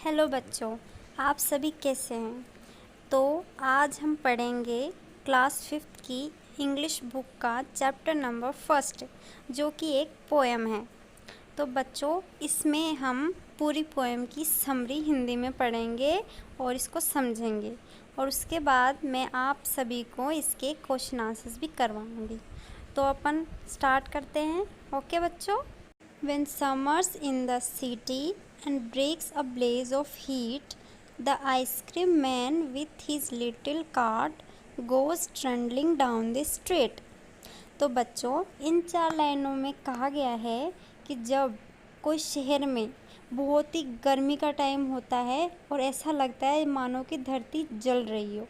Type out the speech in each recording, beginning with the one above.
Hello बच्चों, आप सभी कैसे हैं। तो आज हम पढ़ेंगे क्लास 5th की इंग्लिश बुक का चैप्टर नंबर 1, जो कि एक पोएम है। तो बच्चों, इसमें हम पूरी पोएम की समरी हिंदी में पढ़ेंगे और इसको समझेंगे, और उसके बाद मैं आप सभी को इसके क्वेश्चन आंसर्स भी करवाऊंगी। तो अपन स्टार्ट करते हैं। ओके बच्चों। When summer's in the city and breaks a blaze of heat, the ice cream man with his little cart goes trundling down the street. तो बच्चों, इन 4 लाइनों में कहा गया है कि जब कोई शहर में बहुत ही गर्मी का टाइम होता है और ऐसा लगता है मानो कि धरती जल रही हो,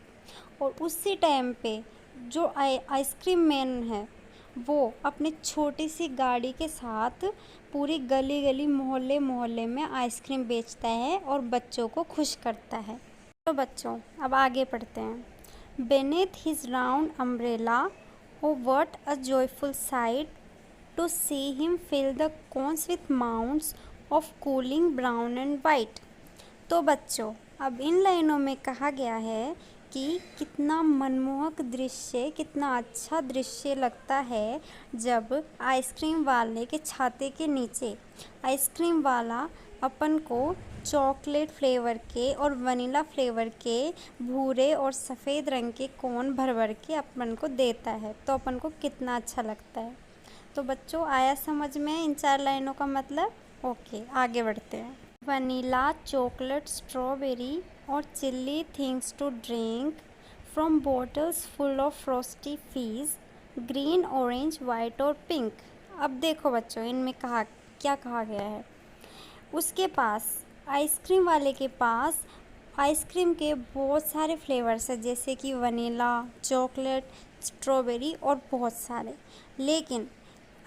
और उसी टाइम पे जो आइसक्रीम मैन है वो अपनी छोटी सी गाड़ी के साथ पूरी गली गली मोहल्ले मोहल्ले में आइसक्रीम बेचता है और बच्चों को खुश करता है। तो बच्चों, अब आगे पढ़ते हैं। Beneath his round umbrella, oh what a joyful sight to see him fill the cones with mounds of cooling brown and white. तो बच्चों, अब इन लाइनों में कहा गया है कि कितना मनमोहक दृश्य, कितना अच्छा दृश्य लगता है जब आइसक्रीम वाले के छाते के नीचे आइसक्रीम वाला अपन को चॉकलेट फ्लेवर के और वनीला फ्लेवर के भूरे और सफ़ेद रंग के कोन भर भर के अपन को देता है, तो अपन को कितना अच्छा लगता है। तो बच्चों, आया समझ में इन 4 लाइनों का मतलब। ओके, आगे बढ़ते हैं। वनीला, चॉकलेट, स्ट्रॉबेरी और chilly things to drink from bottles full of frosty fizz, green, orange, white और पिंक। अब देखो बच्चों, इनमें क्या कहा गया है। उसके पास, आइसक्रीम वाले के पास आइसक्रीम के बहुत सारे फ्लेवर्स हैं, जैसे कि वनीला, चॉकलेट, स्ट्रॉबेरी और बहुत सारे। लेकिन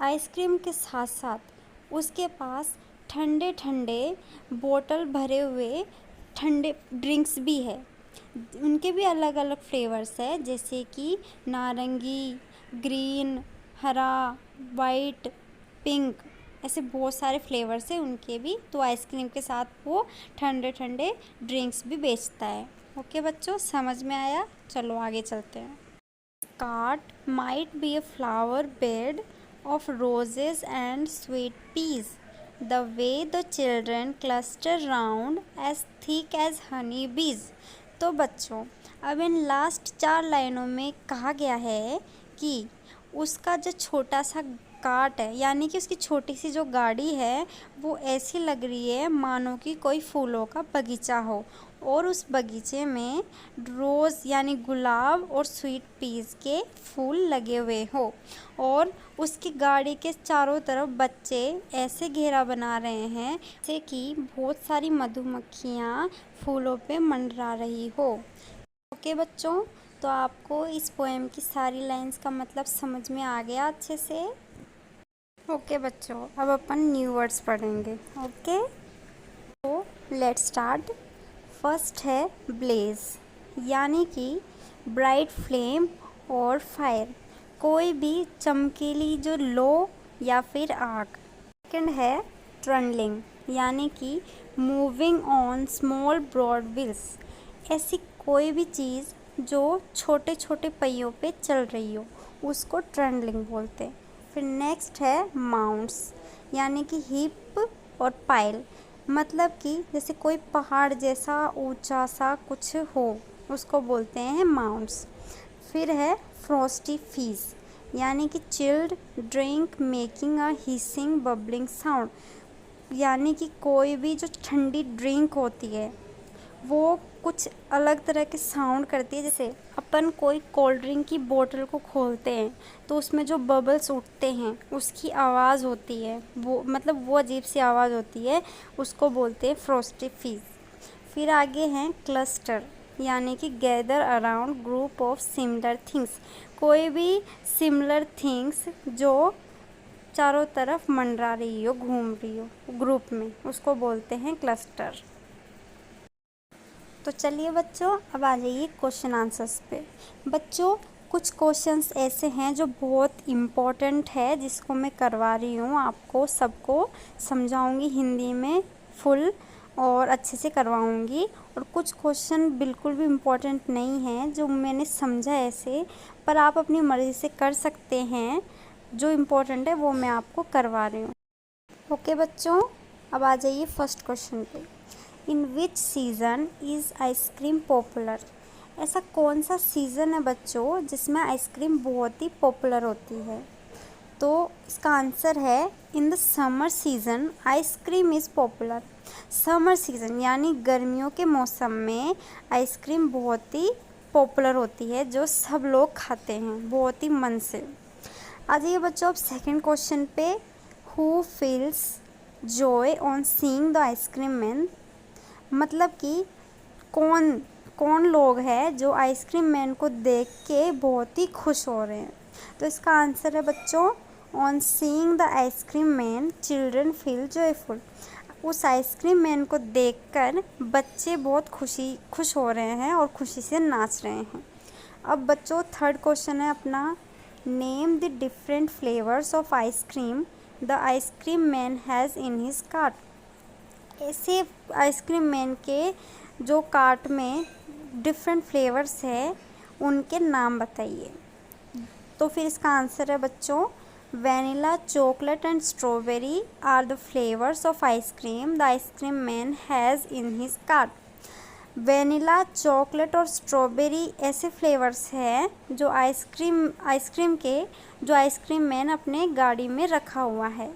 आइसक्रीम के साथ साथ उसके पास ठंडे ठंडे बोतल भरे हुए ठंडे ड्रिंक्स भी है। उनके भी अलग अलग फ्लेवर्स है, जैसे कि नारंगी, ग्रीन, हरा, वाइट, पिंक, ऐसे बहुत सारे फ्लेवर्स है उनके भी। तो आइसक्रीम के साथ वो ठंडे ठंडे ड्रिंक्स भी बेचता है। ओके बच्चों, समझ में आया। चलो आगे चलते हैं। Cart might be a flower bed of roses and sweet peas, the way the children cluster round as thick as honey bees। तो बच्चों, अब इन लास्ट 4 लाइनों में कहा गया है कि उसका जो छोटा सा कार्ट है, यानी कि उसकी छोटी सी जो गाड़ी है, वो ऐसी लग रही है मानो कि कोई फूलों का बगीचा हो, और उस बगीचे में रोज़ यानी गुलाब और स्वीट पीस के फूल लगे हुए हो, और उसकी गाड़ी के चारों तरफ बच्चे ऐसे घेरा बना रहे हैं जैसे कि बहुत सारी मधुमक्खियाँ फूलों पे मंडरा रही हो। ओके बच्चों, तो आपको इस पोएम की सारी लाइंस का मतलब समझ में आ गया अच्छे से। ओके बच्चों, अब अपन न्यू वर्ड्स पढ़ेंगे। ओके, तो लेट्स स्टार्ट। फर्स्ट है ब्लेज, यानी कि ब्राइट फ्लेम और फायर, कोई भी चमकीली जो लो या फिर आग। सेकंड है ट्रंडलिंग, यानी कि moving on small broad wheels, ऐसी कोई भी चीज़ जो छोटे छोटे पहियों पे चल रही हो उसको ट्रंडलिंग बोलते हैं। फिर नेक्स्ट है माउंट्स, यानी कि हिप और पाइल, मतलब कि जैसे कोई पहाड़ जैसा ऊंचा सा कुछ हो उसको बोलते हैं माउंट्स। फिर है फ्रॉस्टी फीस, यानी कि chilled drink making a hissing bubbling sound, यानी कि कोई भी जो ठंडी ड्रिंक होती है वो कुछ अलग तरह के साउंड करती है। जैसे अपन कोई कोल्ड ड्रिंक की बोतल को खोलते हैं तो उसमें जो बबल्स उठते हैं उसकी आवाज़ होती है, वो मतलब वो अजीब सी आवाज़ होती है, उसको बोलते हैं फ्रॉस्टी फिज। फिर आगे हैं क्लस्टर, यानी कि gather around group of similar things, कोई भी सिमिलर थिंग्स जो चारों तरफ मंडरा रही हो, घूम रही हो ग्रुप में, उसको बोलते हैं क्लस्टर। तो चलिए बच्चों, अब आ जाइए क्वेश्चन आंसर्स पे। बच्चों कुछ क्वेश्चंस ऐसे हैं जो बहुत इम्पोर्टेंट है, जिसको मैं करवा रही हूँ, आपको सबको समझाऊंगी हिंदी में फुल और अच्छे से करवाऊंगी। और कुछ क्वेश्चन बिल्कुल भी इम्पोर्टेंट नहीं है जो मैंने समझा ऐसे, पर आप अपनी मर्ज़ी से कर सकते हैं। जो इम्पोर्टेंट है वो मैं आपको करवा रही हूँ। ओके बच्चों, अब आ जाइए फर्स्ट क्वेश्चन पे। इन विच सीज़न इज़ आइसक्रीम पॉपुलर, ऐसा कौन सा सीज़न है बच्चों जिसमें आइसक्रीम बहुत ही पॉपुलर होती है? तो इसका आंसर है in the summer season ice cream is popular. Summer season यानी गर्मियों के मौसम में आइसक्रीम बहुत ही पॉपुलर होती है, जो सब लोग खाते हैं बहुत ही मन से। आ जाइए बच्चों अब सेकेंड क्वेश्चन पे। Who feels Joy on seeing the ice cream man, मतलब कि कौन कौन लोग हैं जो आइसक्रीम मैन को देख के बहुत ही खुश हो रहे हैं? तो इसका आंसर है बच्चों, on seeing the ice cream man children feel joyful. उस आइसक्रीम मैन को देखकर बच्चे बहुत खुश हो रहे हैं और खुशी से नाच रहे हैं। अब बच्चों थर्ड क्वेश्चन है अपना, name the different flavours of ice cream the ice cream man has in his cart. ऐसे आइसक्रीम मैन के जो कार्ट में डिफरेंट फ्लेवर्स है उनके नाम बताइए। तो फिर इसका आंसर है बच्चों, vanilla, chocolate and strawberry are the flavours of ice cream the ice cream man has in his cart. Vanilla, chocolate और स्ट्रॉबेरी ऐसे फ्लेवर्स हैं जो आइसक्रीम के जो आइसक्रीम मैन अपने गाड़ी में रखा हुआ है।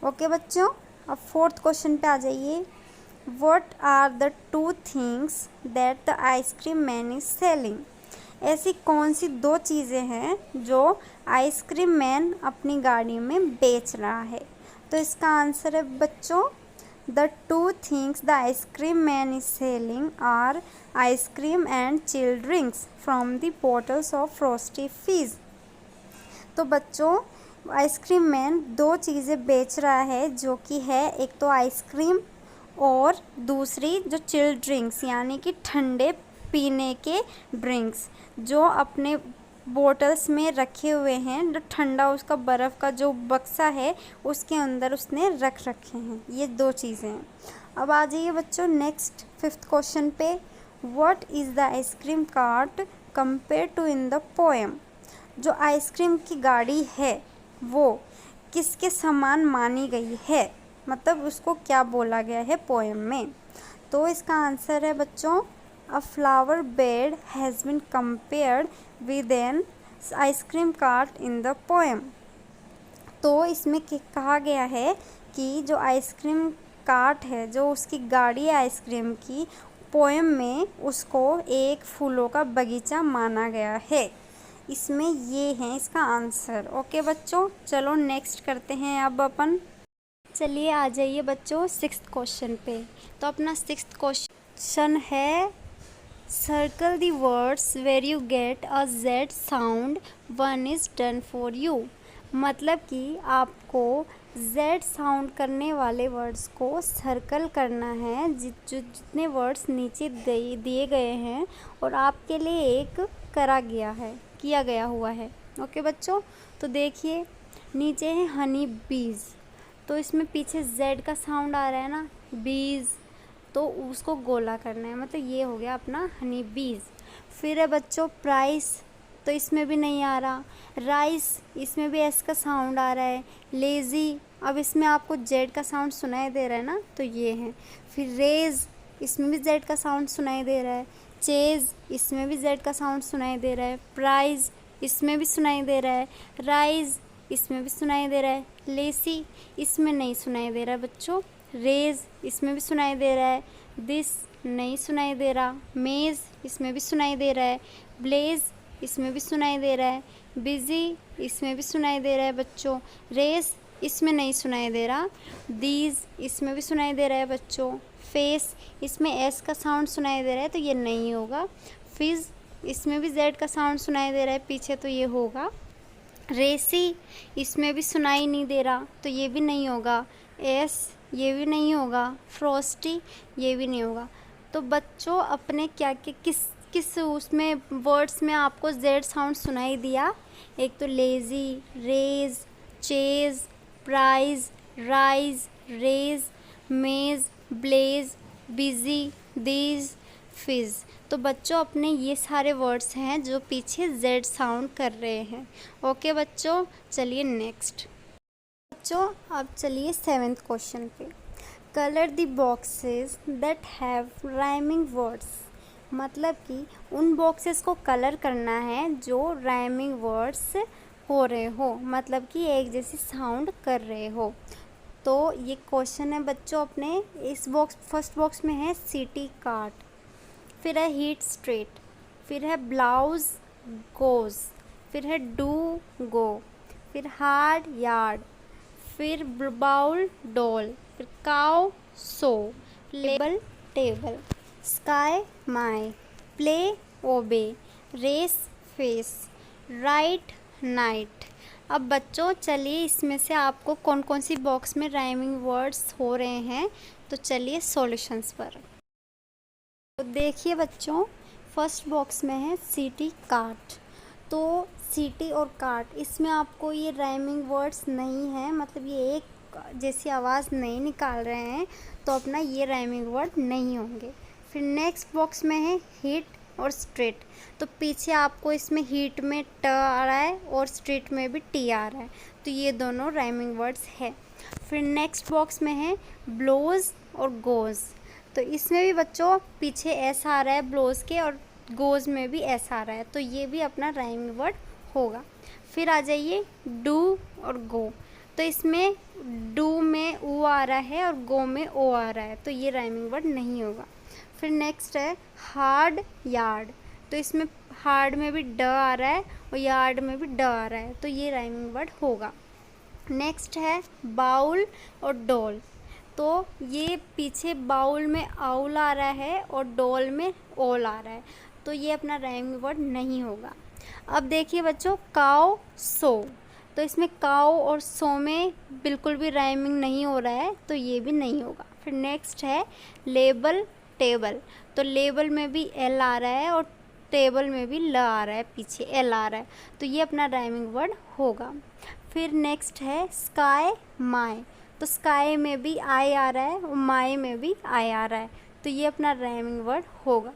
ओके बच्चों, अब फोर्थ क्वेश्चन पे आ जाइए। What are the two things that the ice cream man is selling, ऐसी कौन सी दो चीज़ें हैं जो आइसक्रीम मैन अपनी गाड़ी में बेच रहा है? तो इसका आंसर है बच्चों, the two things the ice cream man is selling are ice cream and chilled drinks from the bottles of frosty fizz. तो बच्चों आइसक्रीम मैन दो चीज़ें बेच रहा है, जो कि है एक तो आइसक्रीम और दूसरी जो चिल्ड ड्रिंक्स यानी कि ठंडे पीने के ड्रिंक्स जो अपने बोतल्स में रखे हुए हैं, जो ठंडा उसका बर्फ़ का जो बक्सा है उसके अंदर उसने रख रखे हैं। ये दो चीज़ें हैं। अब आ जाइए बच्चों नेक्स्ट फिफ्थ क्वेश्चन पे। What is the ice cream cart compare to in the poem, जो आइसक्रीम की गाड़ी है वो किसके समान मानी गई है, मतलब उसको क्या बोला गया है पोएम में? तो इसका आंसर है बच्चों, a flower bed has been compared with an ice cream cart in the poem. तो इसमें कहा गया है कि जो आइसक्रीम कार्ट है, जो उसकी गाड़ी है आइसक्रीम की, पोएम में उसको एक फूलों का बगीचा माना गया है। इसमें ये है इसका आंसर। ओके बच्चों, चलो नेक्स्ट करते हैं अब अपन। चलिए आ जाइए बच्चों सिक्स्थ क्वेश्चन पे। तो अपना सिक्स्थ क्वेश्चन है, circle the words where you get a Z sound one is done for you. मतलब कि आपको जेड साउंड करने वाले वर्ड्स को सर्कल करना है, जितने वर्ड्स नीचे दिए गए हैं और आपके लिए एक किया गया हुआ है। ओके बच्चों, तो देखिए नीचे है हनी बीज, तो इसमें पीछे जेड का साउंड आ रहा है ना, बीज, तो उसको गोला करना है, मतलब ये हो गया अपना हनी बीज। फिर है बच्चों प्राइस, तो इसमें भी नहीं आ रहा। राइस, इसमें भी एस का साउंड आ रहा है। लेज़ी, अब इसमें आपको जेड का साउंड सुनाई दे रहा है ना, तो ये है। फिर रेज, इसमें भी जेड का साउंड सुनाई दे रहा है। चेज़, इसमें भी जेड का साउंड सुनाई दे रहा है। प्राइज़, इसमें भी सुनाई दे रहा है। राइज, इसमें भी सुनाई दे रहा है। लेसी, इसमें नहीं सुनाई दे रहा है बच्चों। रेज, इसमें भी सुनाई दे रहा है। दिस, नहीं सुनाई दे रहा। मेज, इसमें भी सुनाई दे रहा है। ब्लेज, इसमें भी सुनाई दे रहा है। बिजी, इसमें भी सुनाई दे रहा है बच्चों। रेस, इसमें नहीं सुनाई दे रहा। दीज, इसमें भी सुनाई दे रहा है बच्चों। फेस, इसमें एस का साउंड सुनाई दे रहा है तो ये नहीं होगा। फिज, इसमें भी जेड का साउंड सुनाई दे रहा है पीछे तो ये होगा। रेसी, इसमें भी सुनाई नहीं दे रहा तो ये भी नहीं होगा। एस, ये भी नहीं होगा। फ्रॉस्टी, ये भी नहीं होगा। तो बच्चों अपने क्या क्या किस उसमें वर्ड्स में आपको जेड साउंड सुनाई दिया? एक तो lazy, raise, chase, prize, rise, raise, maze, blaze, busy, these, fizz. तो बच्चों अपने ये सारे वर्ड्स हैं जो पीछे जेड साउंड कर रहे हैं। ओके बच्चों, चलिए नेक्स्ट। बच्चों अब चलिए 7th क्वेश्चन पे। Colour the boxes that have rhyming words. मतलब कि उन बॉक्सेस को कलर करना है जो राइमिंग वर्ड्स हो रहे हो, मतलब कि एक जैसी साउंड कर रहे हो। तो ये क्वेश्चन है बच्चों अपने इस बॉक्स, फर्स्ट बॉक्स में है सिटी कार्ट, फिर है हीट स्ट्रीट, फिर है ब्लाउज गोज, फिर है डू गो, फिर हार्ड यार्ड, फिर बाउल डॉल, फिर cow so, label table, sky my, play obey, race face, right night. अब बच्चों चलिए इसमें से आपको कौन कौन सी बॉक्स में राइमिंग वर्ड्स हो रहे हैं, तो चलिए सॉल्यूशंस पर। तो देखिए बच्चों फर्स्ट बॉक्स में है सिटी कार्ट। तो सिटी और कार्ट इसमें आपको ये राइमिंग वर्ड्स नहीं है, मतलब ये एक जैसी आवाज़ नहीं निकाल रहे हैं तो अपना ये राइमिंग वर्ड नहीं होंगे। फिर नेक्स्ट बॉक्स में है हीट और स्ट्रीट। तो पीछे आपको इसमें हीट में ट आ रहा है और स्ट्रीट में भी टी आ रहा है, तो ये दोनों राइमिंग वर्ड्स है। फिर नेक्स्ट बॉक्स में है ब्लोज और गोज। तो इसमें भी बच्चों पीछे एस आ रहा है ब्लोज के और गोज में भी एस आ रहा है, तो ये भी अपना राइमिंग वर्ड होगा। फिर आ जाइए डू और गो। तो इसमें डू में ऊ आ रहा है और गो में ओ आ रहा है, तो ये राइमिंग वर्ड नहीं होगा। फिर नेक्स्ट है हार्ड यार्ड। तो इसमें हार्ड में भी ड आ रहा है और यार्ड में भी ड आ रहा है, तो ये राइमिंग वर्ड होगा। नेक्स्ट है बाउल और डॉल। तो ये पीछे बाउल में आउल आ रहा है और डॉल में ओल आ रहा है, तो ये अपना राइमिंग वर्ड नहीं होगा। अब देखिए बच्चों काउ सो। तो इसमें काउ और सो में बिल्कुल भी राइमिंग नहीं हो रहा है, तो ये भी नहीं होगा। फिर नेक्स्ट है लेबल टेबल। तो लेबल में भी एल आ रहा है और टेबल में भी ल आ रहा है, पीछे एल आ रहा है, तो ये अपना राइमिंग वर्ड होगा। फिर नेक्स्ट है स्काई माई। तो स्काई में भी आई आ रहा है और माई में भी आई आ रहा है, तो ये अपना राइमिंग वर्ड होगा।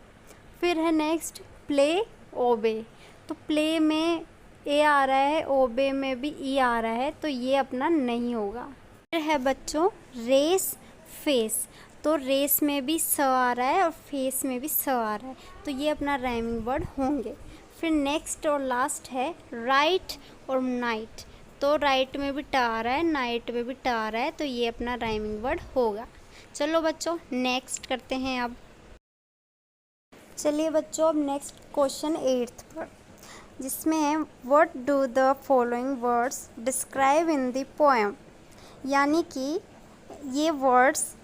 फिर है नेक्स्ट प्ले ओबे। तो प्ले में ए आ रहा है, ओबे में भी ई आ रहा है, तो ये अपना नहीं होगा। फिर है बच्चों रेस फेस। तो रेस में भी स आ रहा है और फेस में भी स आ रहा है, तो ये अपना राइमिंग वर्ड होंगे। फिर नेक्स्ट और लास्ट है राइट और नाइट। तो राइट में भी ट आ रहा है, नाइट में भी ट आ रहा है, तो ये अपना राइमिंग वर्ड होगा। चलो बच्चों नेक्स्ट करते हैं अब। चलिए बच्चों अब नेक्स्ट क्वेश्चन 8th पर, जिसमें है what do the following words describe in the poem. यानी कि ये वर्ड्स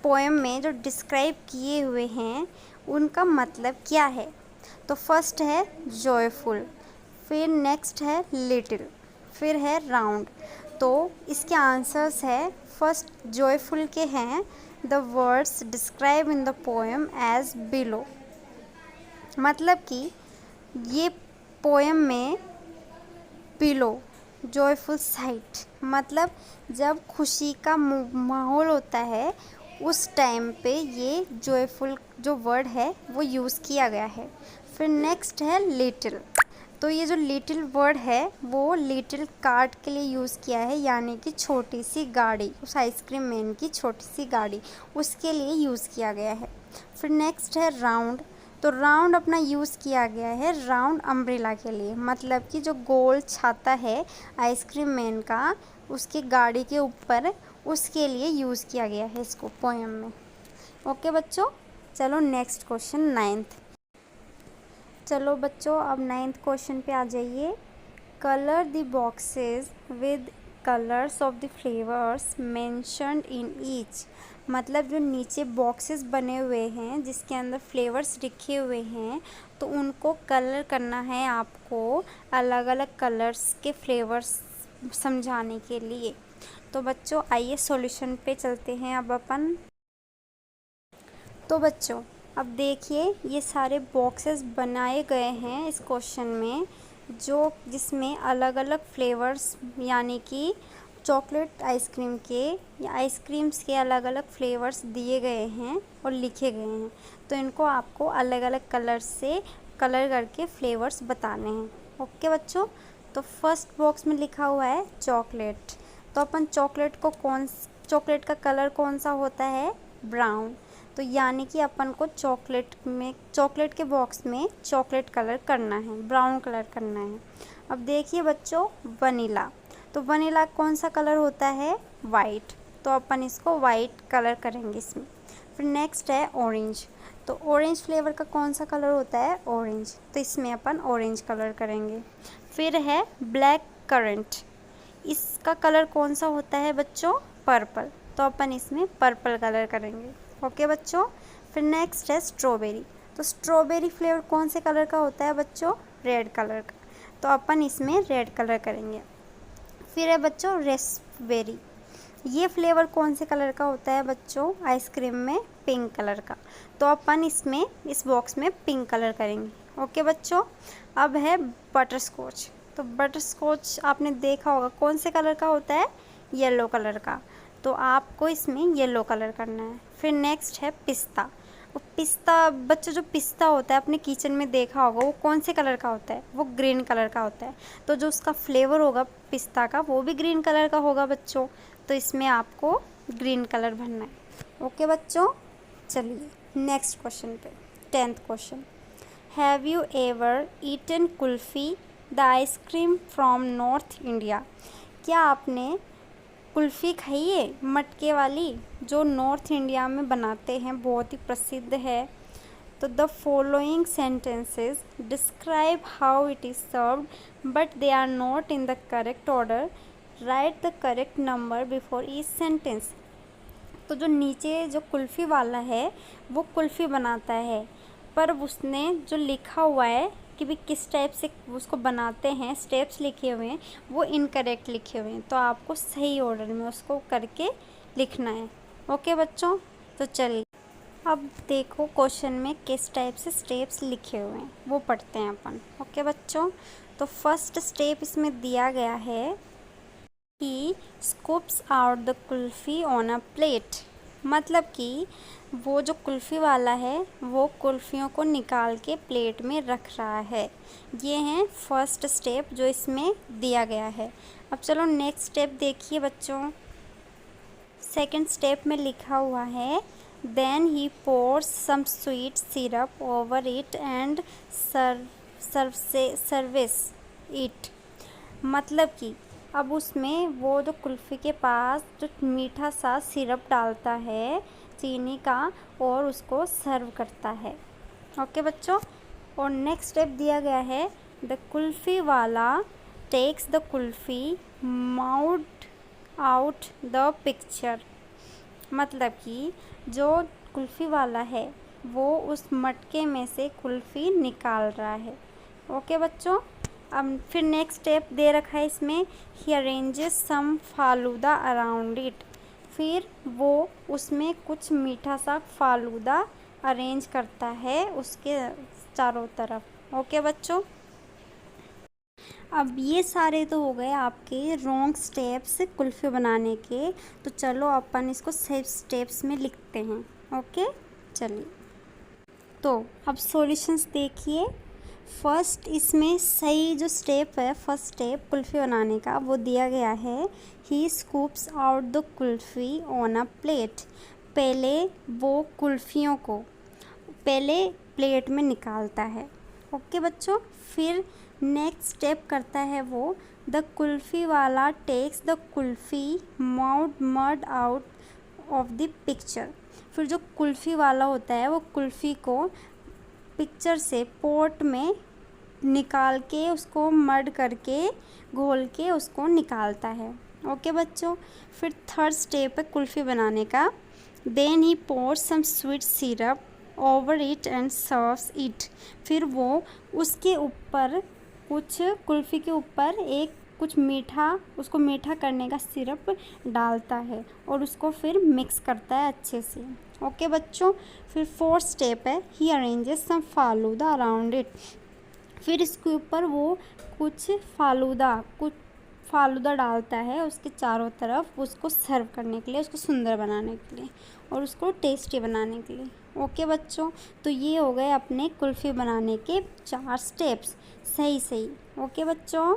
पोएम में जो डिस्क्राइब किए हुए हैं उनका मतलब क्या है। तो फर्स्ट है जॉयफुल, फिर नेक्स्ट है लिटिल, फिर है राउंड। तो इसके आंसर्स है फर्स्ट जॉयफुल के हैं the words describe in the poem as below. मतलब कि ये पोएम में बिलो जॉयफुल साइट, मतलब जब खुशी का माहौल होता है उस टाइम पे ये जॉयफुल जो वर्ड है वो यूज़ किया गया है। फिर नेक्स्ट है लिटिल। तो ये जो लिटिल वर्ड है वो लिटिल कार्ट के लिए यूज़ किया है, यानी कि छोटी सी गाड़ी, उस आइसक्रीम मैन की छोटी सी गाड़ी, उसके लिए यूज़ किया गया है। फिर नेक्स्ट है राउंड। तो तो राउंड अपना यूज़ किया गया है राउंड अम्ब्रेला के लिए, मतलब कि जो गोल छाता है आइसक्रीम मैन का उसकी गाड़ी के ऊपर, उसके लिए यूज़ किया गया है इसको पोएम में। ओके बच्चों, चलो नेक्स्ट क्वेश्चन 9th। चलो बच्चों अब 9th क्वेश्चन पे आ जाइए। Colour the boxes with colours of the flavours mentioned in each. मतलब जो नीचे बॉक्सेस बने हुए हैं जिसके अंदर फ्लेवर्स लिखे हुए हैं, तो उनको कलर करना है आपको अलग अलग कलर्स के फ्लेवर्स समझाने के लिए। तो बच्चों आइए सॉल्यूशन पे चलते हैं अब अपन। तो बच्चों अब देखिए ये सारे बॉक्सेस बनाए गए हैं इस क्वेश्चन में, जो जिसमें अलग अलग फ्लेवर्स यानी कि चॉकलेट आइसक्रीम के या आइसक्रीम्स के अलग अलग फ्लेवर्स दिए गए हैं और लिखे गए हैं। तो इनको आपको अलग अलग कलर से कलर करके फ्लेवर्स बताने हैं। ओके बच्चों, तो फर्स्ट बॉक्स में लिखा हुआ है चॉकलेट। तो अपन चॉकलेट का कलर कौन सा होता है? ब्राउन। तो यानी कि अपन को चॉकलेट के बॉक्स में चॉकलेट कलर करना है, ब्राउन कलर करना है। अब देखिए बच्चों वनीला, तो वनीला कौन सा कलर होता है? वाइट। तो अपन इसको वाइट कलर करेंगे इसमें। फिर नेक्स्ट है ऑरेंज, तो ऑरेंज फ्लेवर का कौन सा कलर होता है? ऑरेंज। तो इसमें अपन ऑरेंज कलर करेंगे। फिर है ब्लैक करंट, इसका कलर कौन सा होता है बच्चों? पर्पल। तो अपन इसमें पर्पल कलर करेंगे। ओके बच्चों, फिर नेक्स्ट है स्ट्रॉबेरी, तो स्ट्रॉबेरी फ्लेवर कौन से कलर का होता है बच्चों? रेड कलर का। तो अपन इसमें रेड कलर करेंगे। फिर है बच्चों रेस्पबेरी, ये फ्लेवर कौन से कलर का होता है बच्चों? आइसक्रीम में पिंक कलर का। तो अपन इसमें इस बॉक्स में पिंक कलर करेंगे। ओके बच्चों, अब है बटर स्कॉच, तो बटर स्कॉच आपने देखा होगा कौन से कलर का होता है? येलो कलर का। तो आपको इसमें येलो कलर करना है। फिर नेक्स्ट है पिस्ता, वो पिस्ता बच्चों जो पिस्ता होता है अपने किचन में देखा होगा, वो कौन से कलर का होता है? वो ग्रीन कलर का होता है। तो जो उसका फ्लेवर होगा पिस्ता का वो भी ग्रीन कलर का होगा बच्चों। तो इसमें आपको ग्रीन कलर भरना है। ओके बच्चों, चलिए नेक्स्ट क्वेश्चन पे 10th question. Have you ever eaten kulfi the ice cream from North India. क्या आपने कुल्फ़ी खाई है मटके वाली, जो नॉर्थ इंडिया में बनाते हैं, बहुत ही प्रसिद्ध है। तो the following sentences describe how it is served but they are not in the correct order, write the correct number before each sentence. तो जो नीचे जो कुल्फ़ी वाला है वो कुल्फ़ी बनाता है, पर उसने जो लिखा हुआ है कि भी किस टाइप से उसको बनाते हैं, स्टेप्स लिखे हुए हैं, वो इनकरेक्ट लिखे हुए हैं। तो आपको सही ऑर्डर में उसको करके लिखना है। ओके बच्चों, तो चलिए अब देखो क्वेश्चन में किस टाइप से स्टेप्स लिखे हुए हैं वो पढ़ते हैं अपन। ओके बच्चों, तो फर्स्ट स्टेप इसमें दिया गया है कि scoops out the kulfi on a plate, मतलब कि वो जो कुल्फ़ी वाला है वो कुल्फ़ियों को निकाल के प्लेट में रख रहा है। ये है फर्स्ट स्टेप जो इसमें दिया गया है। अब चलो नेक्स्ट स्टेप देखिए बच्चों। सेकंड स्टेप में लिखा हुआ है then he pours some sweet syrup over it and service it, मतलब कि अब उसमें वो जो कुल्फ़ी के पास जो मीठा सा सिरप डालता है चीनी का और उसको सर्व करता है। ओके बच्चों, और नेक्स्ट स्टेप दिया गया है द कुल्फ़ी वाला takes the kulfi mould out the picture, मतलब कि जो कुल्फ़ी वाला है वो उस मटके में से कुल्फ़ी निकाल रहा है। ओके बच्चों, अब फिर नेक्स्ट स्टेप दे रखा है इसमें he arranges some falooda around it, फिर वो उसमें कुछ मीठा सा फालूदा अरेंज करता है उसके चारों तरफ। ओके बच्चों, अब ये सारे तो हो गए आपके रॉन्ग स्टेप्स कुल्फ़ी बनाने के। तो चलो अपन इसको सही स्टेप्स में लिखते हैं। ओके चलिए, तो अब सॉल्यूशंस देखिए। फर्स्ट इसमें सही जो स्टेप है, फर्स्ट स्टेप कुल्फ़ी बनाने का, वो दिया गया है he scoops out the kulfi on a plate. पहले वो कुल्फ़ियों को पहले प्लेट में निकालता है। ओके बच्चों, फिर नेक्स्ट स्टेप करता है वो, द कुल्फ़ी वाला takes the kulfi mould out of the picture. फिर जो कुल्फ़ी वाला होता है वो कुल्फ़ी को पिक्चर से पॉट में निकाल के उसको मर्ड करके घोल के उसको निकालता है। ओके बच्चों, फिर थर्ड स्टेप है कुल्फ़ी बनाने का। Then he pours some sweet syrup over it and serves it. फिर वो उसके ऊपर कुछ कुल्फ़ी के ऊपर एक कुछ मीठा, उसको मीठा करने का सिरप डालता है और उसको फिर मिक्स करता है अच्छे से। ओके बच्चों, फिर फोर्थ स्टेप है he arranges some falooda around it. फिर इसके ऊपर वो कुछ फालूदा डालता है उसके चारों तरफ, उसको सर्व करने के लिए, उसको सुंदर बनाने के लिए और उसको टेस्टी बनाने के लिए। ओके बच्चों, तो ये हो गए अपने कुल्फ़ी बनाने के 4 स्टेप्स। सही। ओके बच्चों,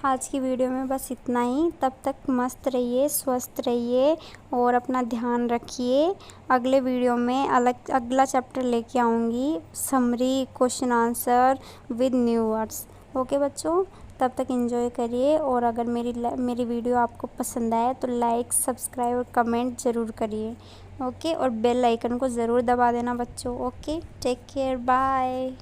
आज की वीडियो में बस इतना ही। तब तक मस्त रहिए, स्वस्थ रहिए और अपना ध्यान रखिए। अगले वीडियो में अगला चैप्टर लेके आऊँगी, summary, question answer with new words. Okay बच्चों, तब तक एंजॉय करिए और अगर मेरी वीडियो आपको पसंद आए तो लाइक, सब्सक्राइब और कमेंट ज़रूर करिए। ओके, और बेल आइकन को ज़रूर दबा देना बच्चों। Okay, take care, bye.